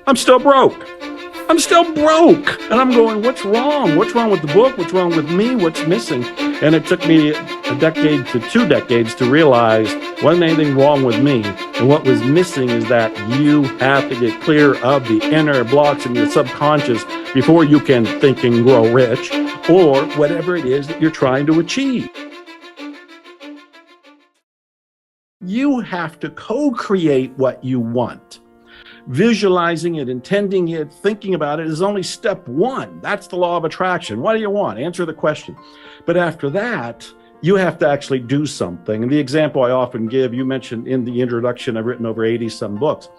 I'm still broke. I'm still broke. And I'm going, what's wrong? What's wrong with the book? What's wrong with me? What's missing? And it took me a decade to 2 decades to realize wasn't anything wrong with me. And what was missing is that you have to get clear of the inner blocks in your subconscious before you can think and grow rich or whatever it is that you're trying to achieve. You have to co-create what you want. Visualizing it, intending it, thinking about it is only step one. That's the law of attraction. What do you want? Answer the question. But after that, you have to actually do something. And the example I often give, you mentioned in the introduction, I've written over 80 some books.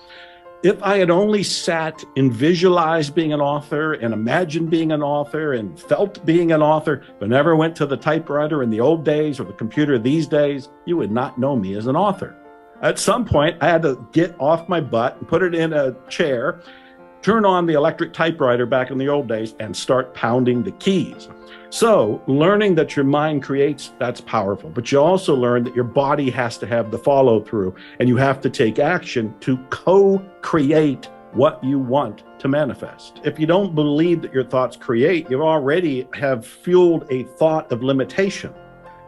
If I had only sat and visualized being an author and imagined being an author and felt being an author, but never went to the typewriter in the old days or the computer these days, you would not know me as an author. At some point, I had to get off my butt and put it in a chair, turn on the electric typewriter back in the old days, and start pounding the keys. So learning that your mind creates, that's powerful. But you also learn that your body has to have the follow through, and you have to take action to co-create what you want to manifest. If you don't believe that your thoughts create, you already have fueled a thought of limitation.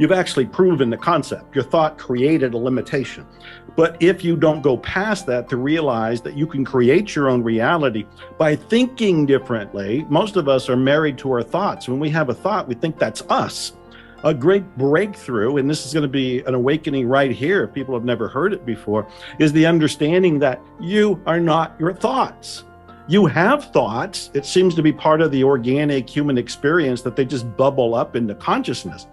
You've actually proven the concept. Your thought created a limitation. But if you don't go past that to realize that you can create your own reality by thinking differently, most of us are married to our thoughts. When we have a thought, we think that's us. A great breakthrough, and this is going to be an awakening right here, if people have never heard it before, is the understanding that you are not your thoughts. You have thoughts. It seems to be part of the organic human experience that they just bubble up into consciousness.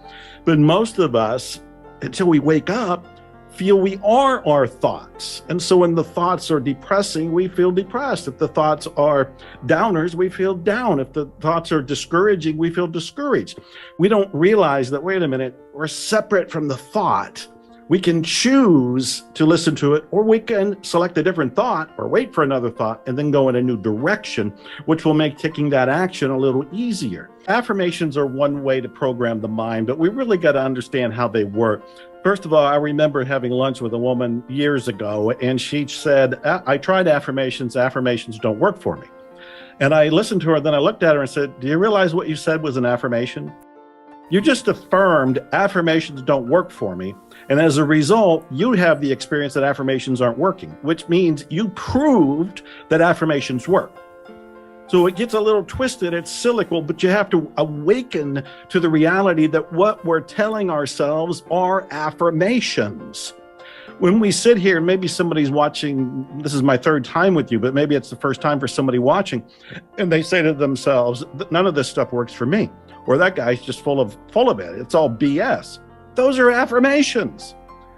But most of us, until we wake up, feel we are our thoughts. And so when the thoughts are depressing, we feel depressed. If the thoughts are downers, we feel down. If the thoughts are discouraging, we feel discouraged. We don't realize that, wait a minute, we're separate from the thought. We can choose to listen to it, or we can select a different thought or wait for another thought and then go in a new direction, which will make taking that action a little easier. Affirmations are one way to program the mind, but we really got to understand how they work. First of all, I remember having lunch with a woman years ago, and she said, I tried affirmations don't work for me. And I listened to her, then I looked at her and said, do you realize what you said was an affirmation? You just affirmed affirmations don't work for me. And as a result, you have the experience that affirmations aren't working, which means you proved that affirmations work. So it gets a little twisted, it's cyclical, but you have to awaken to the reality that what we're telling ourselves are affirmations. When we sit here, maybe somebody's watching, this is my third time with you, but maybe it's the first time for somebody watching, and they say to themselves, none of this stuff works for me. Or that guy's just full of it. It's all BS. Those are affirmations.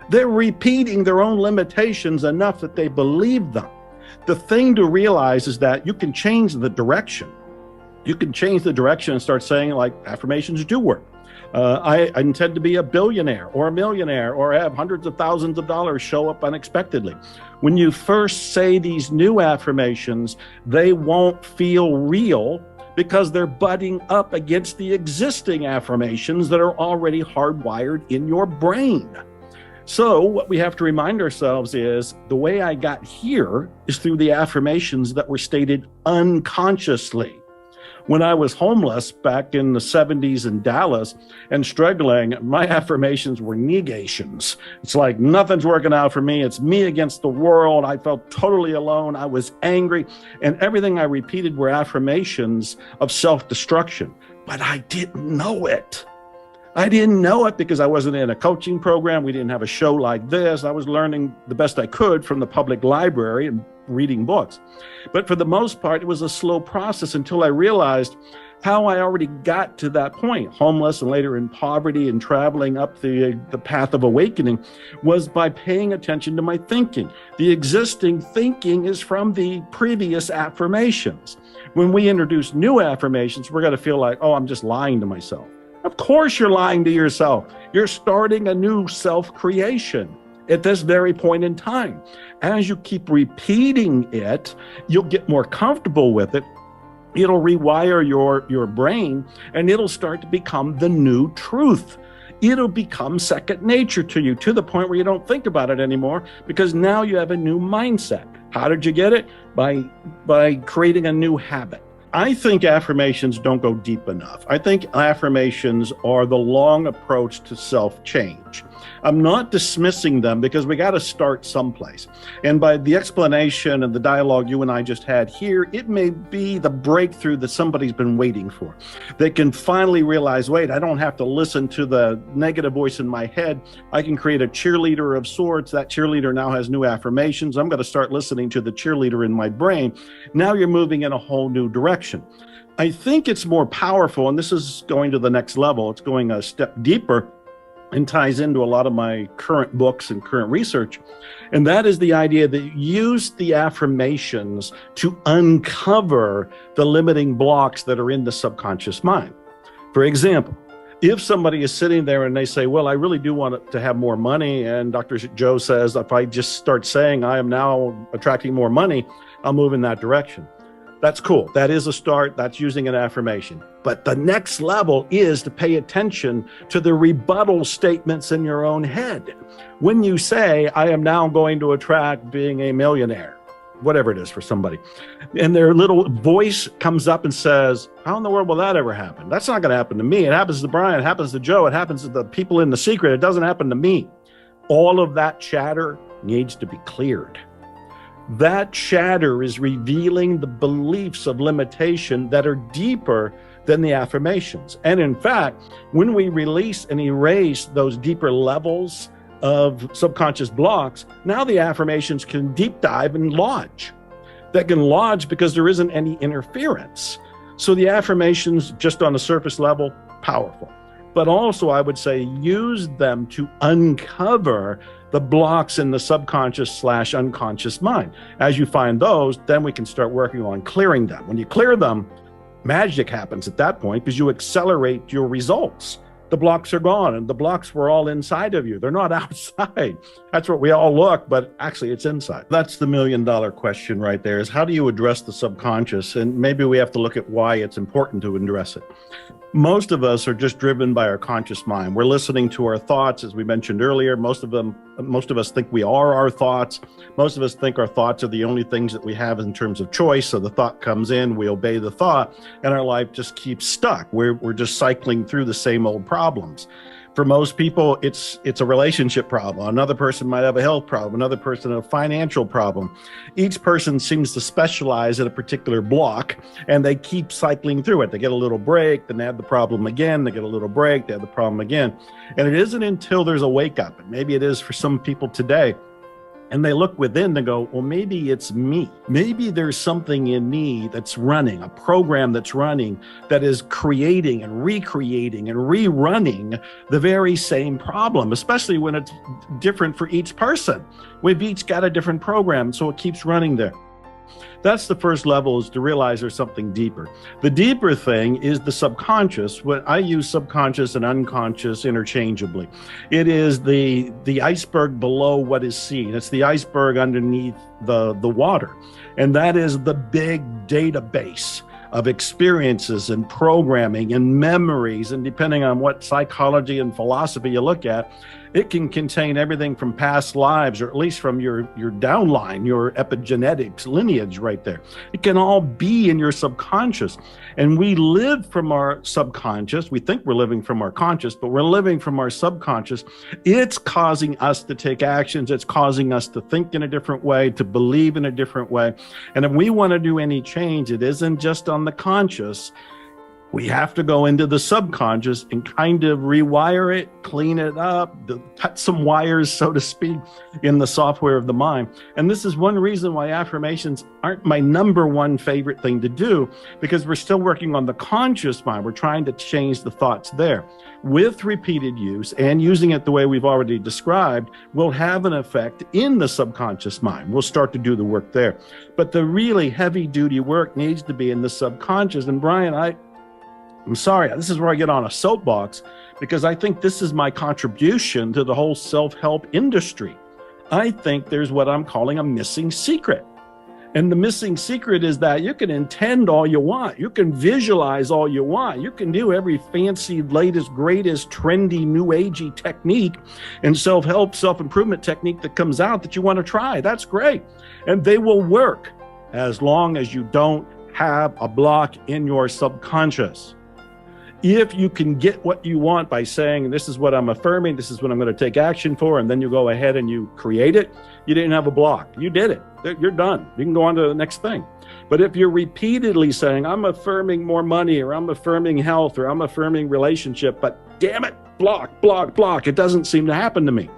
They're repeating their own limitations enough that they believe them. The thing to realize is that you can change the direction. You can change the direction and start saying, like, affirmations do work. I intend to be a billionaire or a millionaire or have hundreds of thousands of dollars show up unexpectedly. When you first say these new affirmations, they won't feel real because they're butting up against the existing affirmations that are already hardwired in your brain. So what we have to remind ourselves is the way I got here is through the affirmations that were stated unconsciously. When I was homeless back in the 70s in Dallas and struggling, my affirmations were negations. It's like, nothing's working out for me. It's me against the world. I felt totally alone. I was angry. And everything I repeated were affirmations of self-destruction. But I didn't know it. I didn't know it because I wasn't in a coaching program. We didn't have a show like this. I was learning the best I could from the public library and reading books. But for the most part, it was a slow process until I realized how I already got to that point, homeless and later in poverty and traveling up the path of awakening, was by paying attention to my thinking. The existing thinking is from the previous affirmations. When we introduce new affirmations, we're going to feel like, oh, I'm just lying to myself. Of course you're lying to yourself. You're starting a new self-creation at this very point in time. As you keep repeating it, you'll get more comfortable with it. It'll rewire your brain, and it'll start to become the new truth. It'll become second nature to you, to the point where you don't think about it anymore, because now you have a new mindset. How did you get it? By creating a new habit. I think affirmations don't go deep enough. I think affirmations are the long approach to self-change. I'm not dismissing them because we got to start someplace. And by the explanation and the dialogue you and I just had here, it may be the breakthrough that somebody's been waiting for. They can finally realize, wait, I don't have to listen to the negative voice in my head. I can create a cheerleader of sorts. That cheerleader now has new affirmations. I'm going to start listening to the cheerleader in my brain. Now you're moving in a whole new direction. I think it's more powerful, and this is going to the next level. It's going a step deeper and ties into a lot of my current books and current research. And that is the idea that you use the affirmations to uncover the limiting blocks that are in the subconscious mind. For example, if somebody is sitting there and they say, well, I really do want to have more money, and Dr. Joe says, if I just start saying I am now attracting more money, I'll move in that direction. That's cool. That is a start. That's using an affirmation. But the next level is to pay attention to the rebuttal statements in your own head. When you say, I am now going to attract being a millionaire, whatever it is for somebody, and their little voice comes up and says, how in the world will that ever happen? That's not going to happen to me. It happens to Brian. It happens to Joe. It happens to the people in The Secret. It doesn't happen to me. All of that chatter needs to be cleared. That chatter is revealing the beliefs of limitation that are deeper than the affirmations. And in fact, when we release and erase those deeper levels of subconscious blocks, now the affirmations can deep dive and lodge. That can lodge because there isn't any interference. So the affirmations, just on the surface level, powerful. But also, I would say, use them to uncover the blocks in the subconscious/unconscious mind. As you find those, then we can start working on clearing them. When you clear them, magic happens at that point because you accelerate your results. The blocks are gone, and the blocks were all inside of you. They're not outside. That's what we all look, but actually it's inside. That's the million-dollar question right there, is how do you address the subconscious? And maybe we have to look at why it's important to address it. Most of us are just driven by our conscious mind. We're listening to our thoughts, as we mentioned earlier. Most of us think we are our thoughts. Most of us think our thoughts are the only things that we have in terms of choice. So the thought comes in, we obey the thought, and our life just keeps stuck. We're just cycling through the same old problems. For most people, it's a relationship problem. Another person might have a health problem. Another person a financial problem. Each person seems to specialize in a particular block, and they keep cycling through it. They get a little break, then they have the problem again. They get a little break, they have the problem again. And it isn't until there's a wake up, and maybe it is for some people today, and they look within and go, well, maybe it's me. Maybe there's something in me that's running, a program that's running that is creating and recreating and rerunning the very same problem, especially when it's different for each person. We've each got a different program, so it keeps running there. That's the first level, is to realize there's something deeper. The deeper thing is the subconscious. When I use subconscious and unconscious interchangeably. It is the iceberg below what is seen. It's the iceberg underneath the water. And that is the big database of experiences and programming and memories. And depending on what psychology and philosophy you look at, it can contain everything from past lives, or at least from your downline, your epigenetics lineage right there. It can all be in your subconscious. And we live from our subconscious. We think we're living from our conscious, but we're living from our subconscious. It's causing us to take actions. It's causing us to think in a different way, to believe in a different way. And if we want to do any change, it isn't just on the conscious. We have to go into the subconscious and kind of rewire it, clean it up, cut some wires, so to speak, in the software of the mind. And this is one reason why affirmations aren't my number one favorite thing to do, because we're still working on the conscious mind. We're trying to change the thoughts there. With repeated use and using it the way we've already described, will have an effect in the subconscious mind. We'll start to do the work there. But the really heavy-duty work needs to be in the subconscious. And Brian, I'm sorry, this is where I get on a soapbox, because I think this is my contribution to the whole self-help industry. I think there's what I'm calling a missing secret. And the missing secret is that you can intend all you want. You can visualize all you want. You can do every fancy, latest, greatest, trendy, new agey technique and self-help, self-improvement technique that comes out that you want to try. That's great. And they will work as long as you don't have a block in your subconscious. If you can get what you want by saying, this is what I'm affirming, this is what I'm going to take action for, and then you go ahead and you create it, you didn't have a block. You did it. You're done. You can go on to the next thing. But if you're repeatedly saying, I'm affirming more money, or I'm affirming health, or I'm affirming relationship, but damn it, block, block, block, it doesn't seem to happen to me.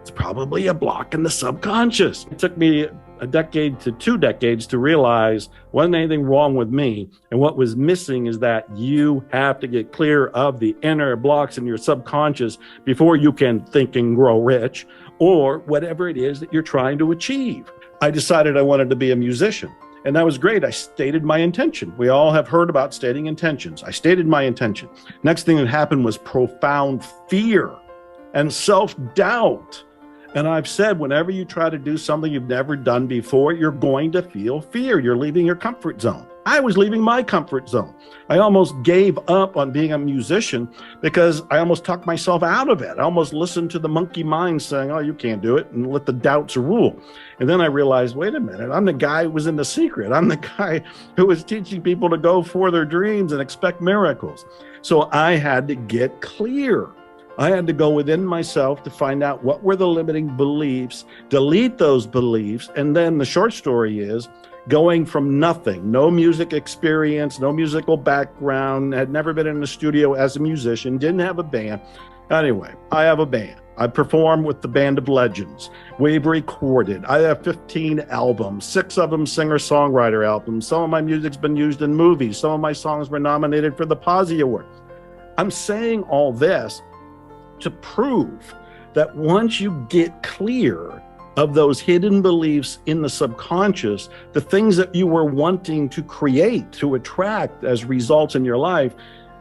It's probably a block in the subconscious. It took me a decade to 2 decades to realize wasn't anything wrong with me. And what was missing is that you have to get clear of the inner blocks in your subconscious before you can think and grow rich, or whatever it is that you're trying to achieve. I decided I wanted to be a musician. And that was great. I stated my intention. We all have heard about stating intentions. I stated my intention. Next thing that happened was profound fear and self-doubt. And I've said, whenever you try to do something you've never done before, you're going to feel fear. You're leaving your comfort zone. I was leaving my comfort zone. I almost gave up on being a musician because I almost talked myself out of it. I almost listened to the monkey mind saying, oh, you can't do it, and let the doubts rule. And then I realized, wait a minute, I'm the guy who was in the secret. I'm the guy who was teaching people to go for their dreams and expect miracles. So I had to get clear. I had to go within myself to find out what were the limiting beliefs, delete those beliefs, and then the short story is going from nothing, no music experience, no musical background, had never been in a studio as a musician, didn't have a band. Anyway, I have a band. I perform with the Band of Legends. We've recorded. I have 15 albums, 6 of them singer-songwriter albums. Some of my music's been used in movies. Some of my songs were nominated for the Posy Award. I'm saying all this to prove that once you get clear of those hidden beliefs in the subconscious, the things that you were wanting to create, to attract as results in your life,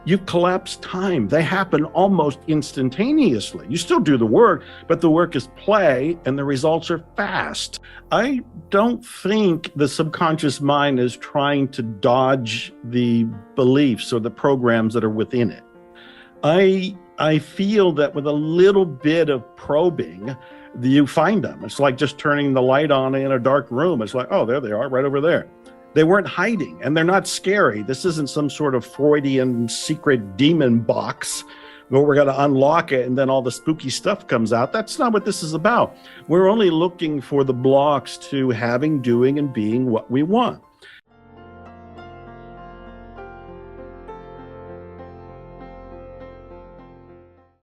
you collapse time. They happen almost instantaneously. You still do the work, but the work is play and the results are fast. I don't think the subconscious mind is trying to dodge the beliefs or the programs that are within it. I feel that with a little bit of probing, you find them. It's like just turning the light on in a dark room. It's like, oh, there they are, right over there. They weren't hiding, and they're not scary. This isn't some sort of Freudian secret demon box where we're going to unlock it and then all the spooky stuff comes out. That's not what this is about. We're only looking for the blocks to having, doing, and being what we want.